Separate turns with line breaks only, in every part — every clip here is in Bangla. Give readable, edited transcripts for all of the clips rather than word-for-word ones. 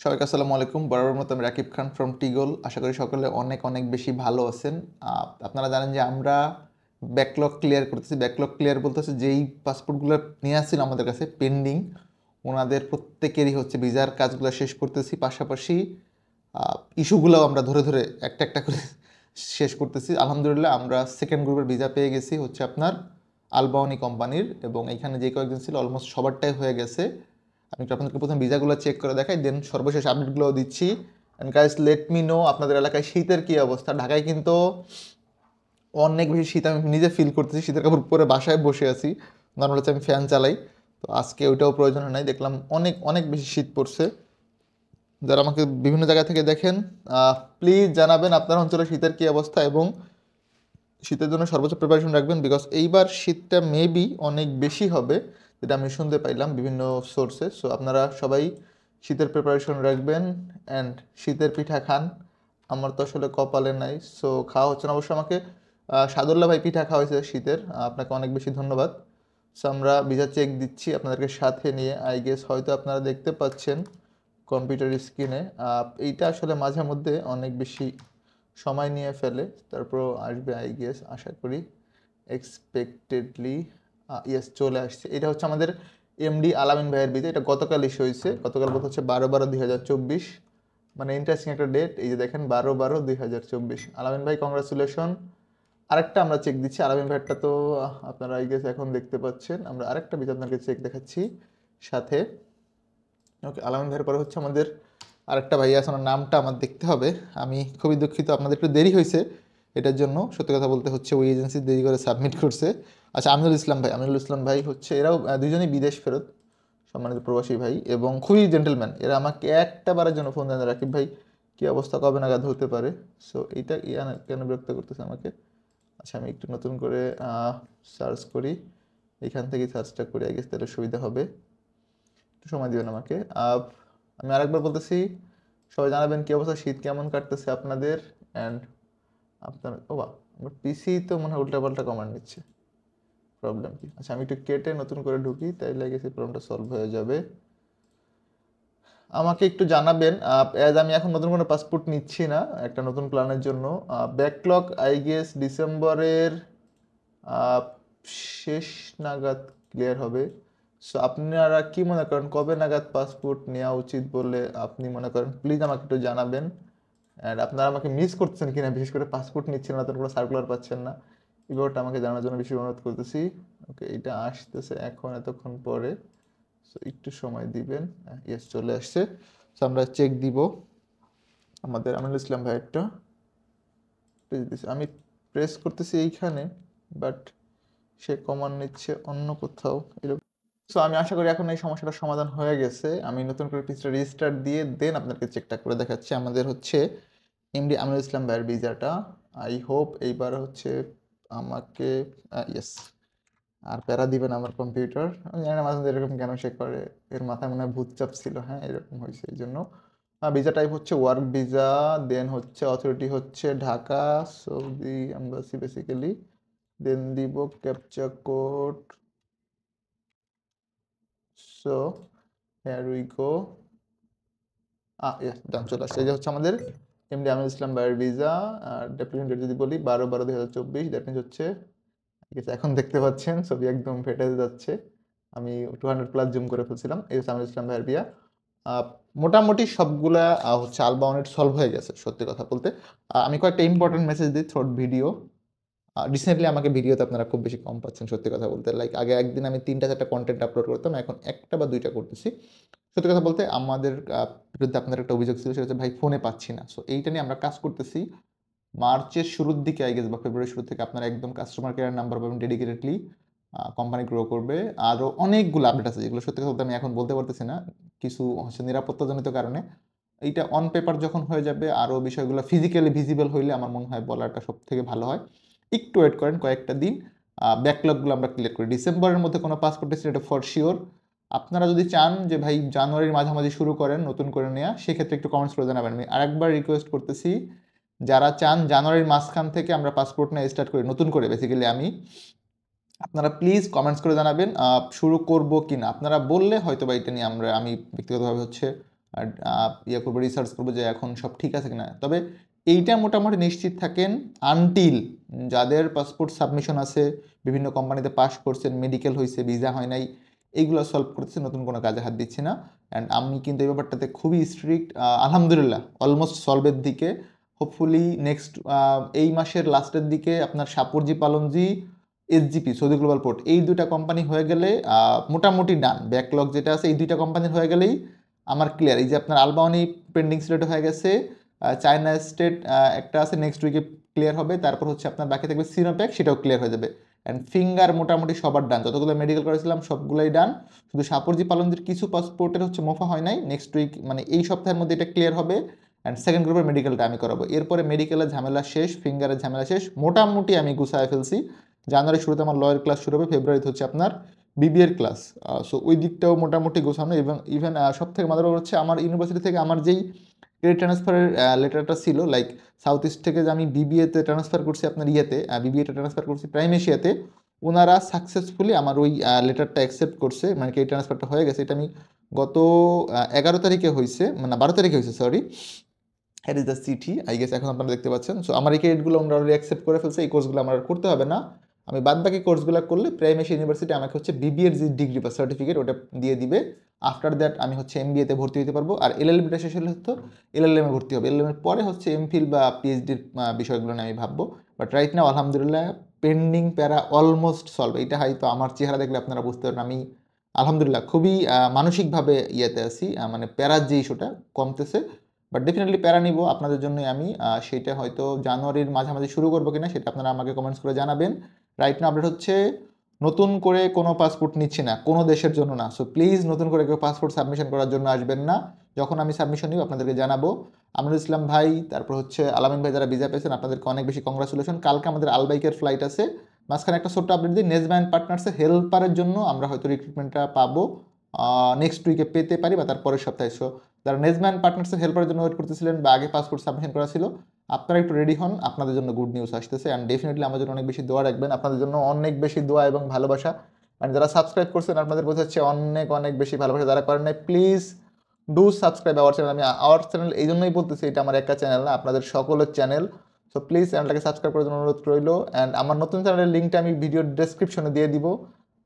সবাইকে আসসালামু আলাইকুম। বরাবর মতো আমি রাকিব খান ফ্রম টিগল। আশা করি সকলে অনেক অনেক বেশি ভালো আছেন। আপনারা জানেন যে আমরা ব্যাকলগ ক্লিয়ার করতেছি। ব্যাকলগ ক্লিয়ার বলতেছে যেই পাসপোর্টগুলো নিয়ে আসছিল আমাদের কাছে পেন্ডিং, ওনাদের প্রত্যেকেরই হচ্ছে ভিসার কাজগুলো শেষ করতেছি। পাশাপাশি ইস্যুগুলোও আমরা ধরে ধরে একটা একটা করে শেষ করতেছি। আলহামদুলিল্লাহ আমরা সেকেন্ড গ্রুপের ভিসা পেয়ে গেছি হচ্ছে আপনার আলবাওনি কোম্পানির, এবং এইখানে যে কয়েকজন ছিল অলমোস্ট সবারটাই হয়ে গেছে। আমি একটু আপনাদেরকে প্রথমে ভিসাগুলো চেক করে দেখাই, দেন সর্বশেষ আপডেটগুলোও দিচ্ছি। And guys let me no আপনাদের এলাকায় শীতের কী অবস্থা। ঢাকায় কিন্তু অনেক বেশি শীত আমি নিজে ফিল করতেছি। শীতের কাপড় পরে বাসায় বসে আছি, নর্মাল হচ্ছে আমি ফ্যান চালাই। তো আজকে ওইটাও প্রয়োজন হয় নাই, দেখলাম অনেক অনেক বেশি শীত পড়ছে। যারা আমাকে বিভিন্ন জায়গা থেকে দেখেন, প্লিজ জানাবেন আপনার অঞ্চলে শীতের কী অবস্থা এবং শীতের জন্য সর্বোচ্চ প্রিপারেশন রাখবেন, বিকজ এইবার শীতটা মেবি অনেক বেশি হবে, যেটা আমি শুনতে পাইলাম বিভিন্ন সোর্সে। সো আপনারা সবাই শীতের প্রিপারেশন রাখবেন অ্যান্ড শীতের পিঠা খান। আমার তো আসলে কপালে নাই, সো খাওয়া হচ্ছে না। অবশ্য আমাকে সাদুল্লাহ ভাই পিঠা খাওয়াইছে শীতের, আপনাকে অনেক বেশি ধন্যবাদ। সো আমরা ভিসা চেক দিচ্ছি আপনাদেরকে সাথে নিয়ে। আই গেস হয়তো আপনারা দেখতে পাচ্ছেন কম্পিউটার স্ক্রিনে। এইটা আসলে মাঝে মধ্যে অনেক বেশি সময় নিয়ে ফেলে, তারপর আসবে আই গেস, আশা করি এক্সপেক্টেডলি। ইয়েস, চলে আসছে। এটা হচ্ছে আমাদের এমডি আলামিন ভাইয়ের ভিসা। এটা গতকাল ইস্যু হয়েছে, গতকাল বলতে হচ্ছে 12/12/2024। মানে ইন্টারেস্টিং একটা ডেট, এই যে দেখেন 12/12/2024। আলামিন ভাই কংগ্রাচুলেশন। আরেকটা আমরা চেক দিচ্ছি আলামিন ভাইয়েরটা, তো আপনারা আই গেস এখন দেখতে পাচ্ছেন। আমরা আরেকটা ভিসা আপনাকে চেক দেখাচ্ছি সাথে। ওকে, আলামিন ভাইয়ের পরে হচ্ছে আমাদের আরেকটা ভাই আছে, ওনার নামটা আমার দেখতে হবে। আমি খুবই দুঃখিত, আপনাদের একটু দেরি হয়েছে এটার জন্য। সত্যি কথা বলতে হচ্ছে ওই এজেন্সি দেরি করে সাবমিট করছে। আচ্ছা, আমিনুল ইসলাম ভাই, আমিনুল ইসলাম ভাই হচ্ছে, এরাও দুজনেই বিদেশ ফেরত সম্মানিত প্রবাসী ভাই এবং খুবই জেন্টেলম্যান। এরা আমাকে একটা বারের জন্য ফোন দেন, রাকিব ভাই কী অবস্থা, কবে নাগাদ হতে পারে। সো এইটা কেন বিরক্ত করতেছে আমাকে। আচ্ছা, আমি একটু নতুন করে সার্চ করি, এইখান থেকেই সার্চটা করি, আই গেস তাহলে সুবিধা হবে। একটু সময় দিবেন আমাকে। আমি আরেকবার বলতেছি, সবাই জানাবেন কী অবস্থা, শীত কেমন কাটতেছে আপনাদের। অ্যান্ড আপনার আমার পিসি তো মনে হয় উল্টাপাল্টা কমান্ড নিচ্ছে, প্রবলেম কি। আচ্ছা, আমি একটু কেটে নতুন করে ঢুকি, তাইলে গেছি প্রবলেমটা সলভ হয়ে যাবে। আমাকে একটু জানাবেন, অ্যাজ আমি এখন নতুন কোনো পাসপোর্ট নিচ্ছি না একটা নতুন প্ল্যানের জন্য। ব্যাকলগ আই গেস ডিসেম্বরের শেষ নাগাদ ক্লিয়ার হবে। সো আপনারা কি মনে করেন কবে নাগাদ পাসপোর্ট নেওয়া উচিত বলে আপনি মনে করেন, প্লিজ আমাকে একটু জানাবেন। অ্যান্ড আপনারা আমাকে মিস করছেন কিনা, বিশেষ করে পাসপোর্ট নিচ্ছেন না, কোনো সার্কুলার পাচ্ছেন না, এই ব্যাপারটা আমাকে জানার জন্য বেশি অনুরোধ করতেছি। ওকে, এটা আসতেছে এখন এতক্ষণ পরে, সো একটু সময় দিবেন। ইয়েস, চলে আসছে। সো আমরা চেক দিব আমাদের আমিনুল ইসলাম ভাইয়েরটা। আমি প্রেস করতেছি এইখানে, বাট সে কমান নিচ্ছে অন্য কোথাও এরকম। সো আমি আশা করি এখন এই সমস্যাটার সমাধান হয়ে গেছে। আমি নতুন করে পিসটা রেজিস্টার দিয়ে দেন আপনাকে চেকটা করে দেখাচ্ছি। আমাদের হচ্ছে এমডি আমিনুল ইসলাম ভাইয়ের ভিসাটা। আই হোপ এইবার হচ্ছে আমাকে ইয়েস, আর প্যারা দিবেন আমার কম্পিউটার। আমি জানি না মাঝে মাঝে এরকম কেন সে করে, এর মাথায় মনে হয় ভূতচাপ ছিল, হ্যাঁ এরকম হয়েছে এই জন্য। ভিসা টাইপ হচ্ছে ওয়ার্ক ভিসা, দেন হচ্ছে অথরিটি হচ্ছে Dhaka Saudi embassy basically, then দিব captcha code. So here we go. Yes, done, চলে আসছে। এই যে হচ্ছে আমাদের এমডি আমিনুল ইসলাম ভাইয়ের ভিসা। আর ডেপ্লিকেশন ডেট যদি বলি 12/12/2024, দ্যাট মিনস হচ্ছে ঠিক আছে, এখন দেখতে পাচ্ছেন ছবি একদম ফেটে যাচ্ছে। আমি 200+ জুম করে ফেলছিলাম। এই হচ্ছে আমিনুল ইসলাম ভাইয়ের ভিসা। আহ, মোটামুটি সবগুলা হচ্ছে আলবাউনেট সলভ হয়ে গেছে সত্যি কথা বলতে। আমি কয়েকটা ইম্পর্টেন্ট মেসেজ দিই থ্রুআউট ভিডিও। রিসেন্টলি আমাকে ভিডিওতে আপনারা খুব বেশি কম পাচ্ছেন সত্যি কথা বলতে। লাইক আগে একদিন আমি 3টা 4টা কন্টেন্ট আপলোড করতাম, এখন 1টা বা 2টা করতেছি। সত্যি কথা বলতে আমাদের বিরুদ্ধে আপনাদের একটা অভিযোগ ছিল, সেটা হচ্ছে ভাই ফোনে পাচ্ছি না। সো এইটা নিয়ে আমরা কাজ করতেছি। মার্চের শুরুর দিকে আই গেস বা ফেব্রুয়ারির শুরু থেকে আপনারা একদম কাস্টমার কেয়ার নাম্বার পাবেন ডেডিকেটেডলি। কোম্পানি গ্রো করবে। আরও অনেকগুলো আপডেট আছে যেগুলো সত্যি কথা বলতে আমি এখন বলতে পারতেছি না, কিছু হচ্ছে নিরাপত্তাজনিত কারণে। এইটা অন পেপার যখন হয়ে যাবে, আরও বিষয়গুলো ফিজিক্যালি ভিজিবল হইলে আমার মনে হয় বলাটা সব থেকে ভালো হয়। একটু ওয়েট করেন কয়েকটা দিন, ব্যাকলগগুলো আমরা ক্লিয়ার করি ডিসেম্বরের মধ্যে। কোনো পাসপোর্ট এসে এটা ফর শিওর। আপনারা যদি চান যে ভাই জানুয়ারির মাঝামাঝি শুরু করেন নতুন করে নেওয়া, সেক্ষেত্রে একটু কমেন্টস করে জানাবেন। আমি আরেকবার রিকোয়েস্ট করতেছি, যারা চান জানুয়ারির মাঝখান থেকে আমরা পাসপোর্ট নিয়ে স্টার্ট করি নতুন করে বেসিক্যালি আমি, আপনারা প্লিজ কমেন্টস করে জানাবেন শুরু করব কি না। আপনারা বললে হয়তো বা এটা নিয়ে আমি ব্যক্তিগতভাবে হচ্ছে আর ইয়ে করবো, রিসার্চ করবো যে এখন সব ঠিক আছে কিনা। তবে এইটা মোটামুটি নিশ্চিত থাকেন আনটিল যাদের পাসপোর্ট সাবমিশন আছে, বিভিন্ন কোম্পানিতে পাস করছেন, মেডিকেল হয়েছে, ভিসা হয় নাই, এইগুলো সলভ করতেছে, নতুন কোনো কাজে হাত দিচ্ছি না। অ্যান্ড আমি কিন্তু এই ব্যাপারটাতে খুবই স্ট্রিক্ট, আলহামদুলিল্লাহ অলমোস্ট সলভের দিকে। হোপফুলি নেক্সট এই মাসের লাস্টের দিকে আপনার Shapoorji Pallonji, SGP Saudi global port, এই দুইটা কোম্পানি হয়ে গেলে মোটামুটি ডান। ব্যাকলগ যেটা আছে এই দুইটা কোম্পানির হয়ে গেলেই আমার ক্লিয়ার। এই যে আপনার আলবানি পেন্ডিং সিলেট হয়ে গেছে, চায়না স্টেট একটা আছে নেক্সট উইকে ক্লিয়ার হবে, তারপর হচ্ছে আপনার বাকি থাকবে সিনোপ্যাক, সেটাও ক্লিয়ার হয়ে যাবে। অ্যান্ড ফিঙ্গার মোটামুটি সবার ডান, যতগুলো মেডিকেল করেছিলাম সবগুলোই ডান। শুধু সাপুরজি পালনজির কিছু পাসপোর্টের হচ্ছে মোফা হয় নাই, নেক্সট উইক মানে এই সপ্তাহের মধ্যে এটা ক্লিয়ার হবে। অ্যান্ড সেকেন্ড গ্রুপের মেডিকেলটা আমি করাবো, এরপরে মেডিকেলের ঝামেলা শেষ, ফিঙ্গারের ঝামেলা শেষ, মোটামুটি আমি গুছায় ফেলছি। জানুয়ারি শুরুতে আমার লয়ের ক্লাস শুরু হবে, ফেব্রুয়ারিতে হচ্ছে আপনার বিবিএর ক্লাস। সো ওই দিকটাও মোটামুটি গোছানো। এবং ইভেন সব থেকে মজার ব্যাপার হচ্ছে আমার ইউনিভার্সিটি থেকে আমার যেই ক্রেডিট ট্রান্সফারের লেটারটা ছিল, লাইক সাউথ ইস্ট থেকে যে আমি বিবিএতে ট্রান্সফার করছি আপনার ইয়েতে, বিবিএতে ট্রান্সফার করছি প্রাইম এশিয়াতে, ওনারা সাকসেসফুলি আমার ওই লেটারটা অ্যাকসেপ্ট করছে, মানে ক্রেডিট ট্রান্সফারটা হয়ে গেছে। এটা আমি গত 11 তারিখে হয়েছে, মানে 12 তারিখে হয়েছে, সরি। হ্যাট ইজ দ্য চিঠি আই গেস, এখন আপনারা দেখতে পাচ্ছেন। সো আমার এই ক্রেডিটগুলো আমরা অলরেডি অ্যাকসেপ্ট করে ফেলছে, এই কোর্সগুলো আমার আর করতে হবে না। আমি বাদ বাকি কোর্সগুলো করলে প্রাইম এশিয়া ইউনিভার্সিটি আমাকে হচ্ছে বিবিএর যে ডিগ্রি বা সার্টিফিকেট ওটা দিয়ে দিবে। আফটার দ্যাট আমি হচ্ছে এমবিএতে ভর্তি হতে পারবো। আর এলএলবিটা শেষ হলে হতো এলএলএমে ভর্তি হবে, এলএলএমের পরে হচ্ছে এমফিল বা পিএইচডির বিষয়গুলো নিয়ে আমি ভাববো। বাট রাইট নাও আলহামদুলিল্লাহ পেন্ডিং প্যারা অলমোস্ট সলভ। এইটা হয়তো আমার চেহারা দেখলে আপনারা বুঝতে পারেন আমি আলহামদুলিল্লাহ খুবই মানসিকভাবে ইয়েতে আছি, মানে প্যারার যে ইস্যুটা কমতেছে। বাট ডেফিনেটলি প্যারা নিব আপনাদের জন্যই আমি, সেইটা হয়তো জানুয়ারির মাঝামাঝি শুরু করবো কিনা সেটা আপনারা আমাকে কমেন্টস করে জানাবেন। রাইট নাও আপডেট হচ্ছে নতুন করে কোনো পাসপোর্ট নিচ্ছি না, কোনো দেশের জন্য না। সো প্লিজ নতুন করে কেউ পাসপোর্ট সাবমিশন করার জন্য আসবেন না। যখন আমি সাবমিশন নিব আপনাদেরকে জানাবো। আমিনুল ইসলাম ভাই, তারপর হচ্ছে আলামিন ভাই, যারা ভিসা পেয়েছেন আপনাদেরকে অনেক বেশি কংগ্রাচুলেশন। কালকে আমাদের আলবাইকের ফ্লাইট আছে। মাঝখানে একটা ছোট্ট আপডেট দিই, নেজব্যান্ড পার্টনার্সের হেল্পারের জন্য আমরা হয়তো রিক্রুটমেন্টটা পাবো, নেক্সট উইকে পেতে পারি বা তার পরের সপ্তাহে। সো যারা নেজম্যান পার্টনার্সের হেল্পারের জন্য ওয়েট করতেছিলেন বা আগে পাসপোর্ট সাবমিশন করা ছিল, আপনারা একটু রেডি হন, আপনাদের জন্য গুড নিউজ আসতেছে। অ্যান্ড ডেফিনেটলি আমার জন্য অনেক বেশি দোয়া রাখবেন, আপনাদের জন্য অনেক বেশি দোয়া এবং ভালোবাসা। অ্যান্ড যারা সাবস্ক্রাইব করছেন আপনাদের বোঝাচ্ছে অনেক অনেক বেশি ভালোবাসা। যারা করেন নাই please do subscribe our channel. আমি আওয়ার চ্যানেল এই জন্যই বলতেছি, এটা আমার একটা চ্যানেল না, আপনাদের সকলের চ্যানেল। সো প্লিজ চ্যানেলটাকে সাবস্ক্রাইব করার জন্য অনুরোধ রইল। অ্যান্ড আমার নতুন চ্যানেলের লিঙ্কটা আমি ভিডিওর ডেসক্রিপশনে দিয়ে দিব,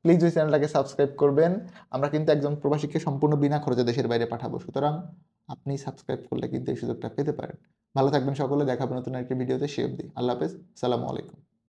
প্লিজ ওই চ্যানেলটাকে সাবস্ক্রাইব করবেন। আমরা কিন্তু একজন প্রবাসীকে সম্পূর্ণ বিনা খরচে দেশের বাইরে পাঠাবো, সুতরাং আপনি সাবস্ক্রাইব করলে কিন্তু এই সুযোগটা পেতে পারেন। ভালো থাকবেন সকলে, দেখাবেন নতুন একটি ভিডিওতে। সে অবধি আল্লাহ হাফেজ, সালামু আলাইকুম।